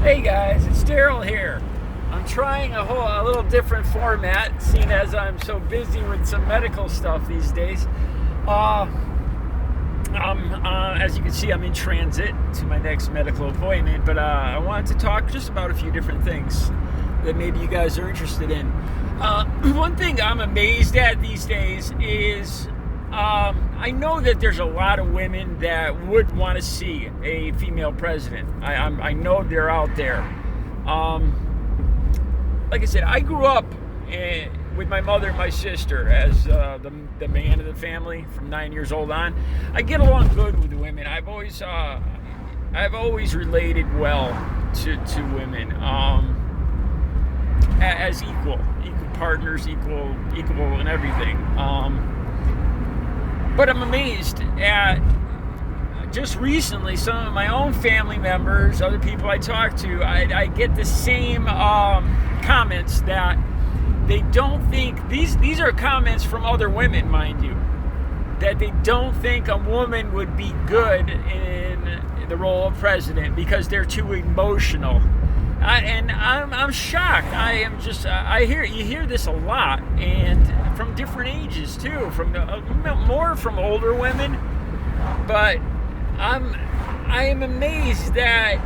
Hey guys, it's Daryl here. I'm trying a little different format, seeing as I'm so busy with some medical stuff these days. As you can see, I'm in transit to my next medical appointment, but I wanted to talk just about a few different things that maybe you guys are interested in. One thing I'm amazed at these days is I know that there's a lot of women that would want to see a female president. I know they're out there. Like I said, I grew up with my mother and my sister as the man of the family from 9 years old on. I get along good with the women. I've always related well to women as equal partners, equal in everything. But I'm amazed at just recently some of my own family members, other people I talk to, I get the same comments that they don't think, these are comments from other women, mind you, that they don't think a woman would be good in the role of president because they're too emotional. And I'm shocked. You hear this a lot, and from different ages too, from more from older women. But I am amazed that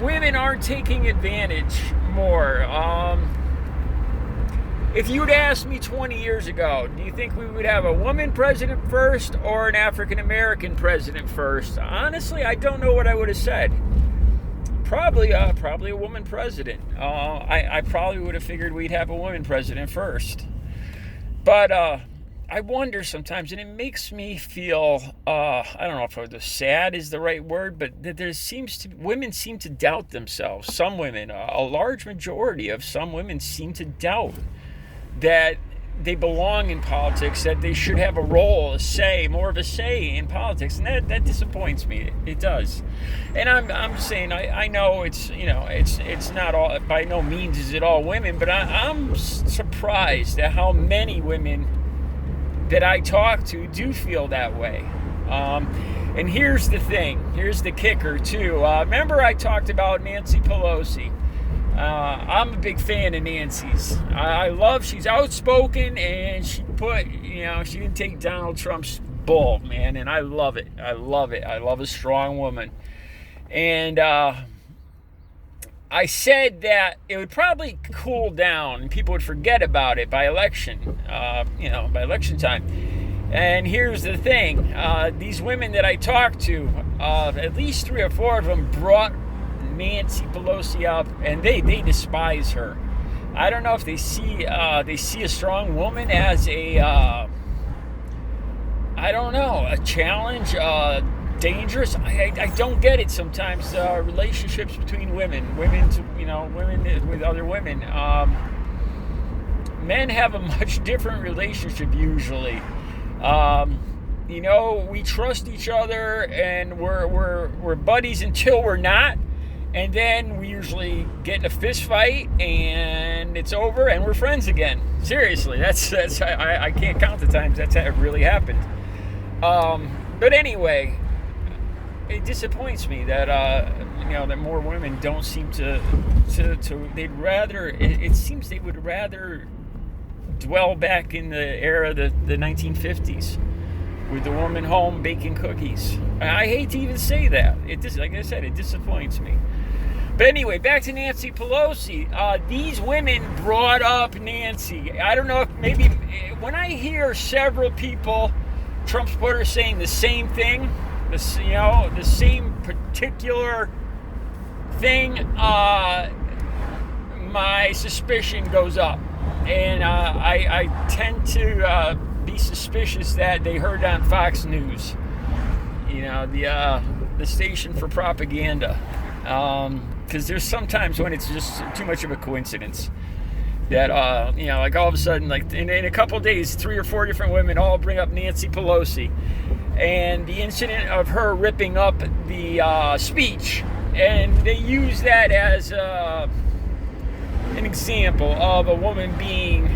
women aren't taking advantage more. If you'd asked me 20 years ago, do you think we would have a woman president first or an African American president first? Honestly, I don't know what I would have said. Probably a woman president. I probably would have figured we'd have a woman president first. But I wonder sometimes, and it makes me feel, I don't know if sad is the right word, but that women seem to doubt themselves. Some women, a large majority of some women seem to doubt that they belong in politics, that they should have a role, more of a say in politics, and that disappoints me. It does. And I'm saying I know it's not all, by no means is it all women, but I'm surprised at how many women that I talk to do feel that way. And here's the thing. Here's the kicker too. Remember I talked about Nancy Pelosi. I'm a big fan of Nancy's. She's outspoken, and she didn't take Donald Trump's bull, man, and I love it. I love a strong woman. And I said that it would probably cool down and people would forget about it by election time. And here's the thing. These women that I talked to, at least 3 or 4 of them brought Nancy Pelosi up, and they despise her. I don't know if they see a strong woman as a challenge, dangerous. I don't get it sometimes. Relationships between women with other women. Men have a much different relationship usually. We trust each other, and we're buddies until we're not. And then we usually get in a fist fight, and it's over, and we're friends again. Seriously, that's I can't count the times that's really happened. But anyway, it disappoints me that that more women don't seem to they'd rather. It seems they would rather dwell back in the era of the 1950s. With the woman home baking cookies. I hate to even say that. Like I said, it disappoints me. But anyway, back to Nancy Pelosi. These women brought up Nancy. I don't know if maybe when I hear several people, Trump supporters saying the same thing, the same particular thing, my suspicion goes up, and I tend to be suspicious that they heard on Fox News, the station for propaganda, because there's sometimes when it's just too much of a coincidence that like all of a sudden, like in a couple of days, 3 or 4 different women all bring up Nancy Pelosi and the incident of her ripping up the speech, and they use that as an example of a woman being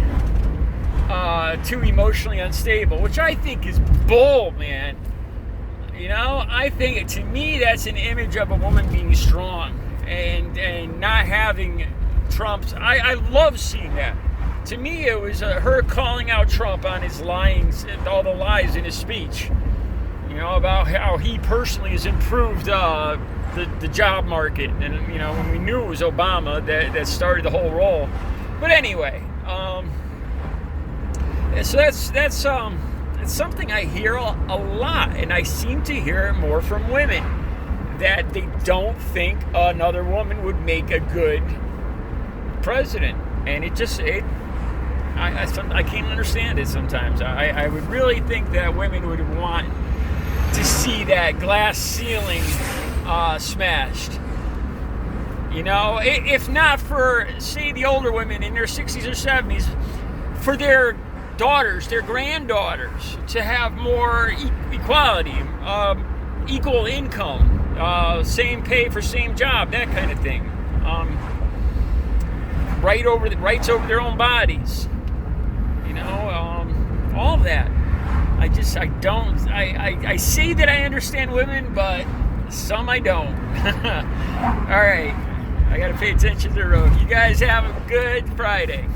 too emotionally unstable, which I think is bull, man. You know, I think, to me, that's an image of a woman being strong and not having Trump's. I love seeing that. To me, it was her calling out Trump on his lyings, all the lies in his speech. You know, about how he personally has improved the job market. And, you know, when we knew it was Obama that started the whole roll. But anyway, so that's something I hear a lot, and I seem to hear it more from women, that they don't think another woman would make a good president. And I can't understand it sometimes. I would really think that women would want to see that glass ceiling smashed. You know, if not for, say, the older women in their 60s or 70s, for their daughters, their granddaughters, to have more equality, equal income, same pay for same job, that kind of thing. Rights over their own bodies. You know, all of that. I say that I understand women, but some I don't. All right. I got to pay attention to the road. You guys have a good Friday.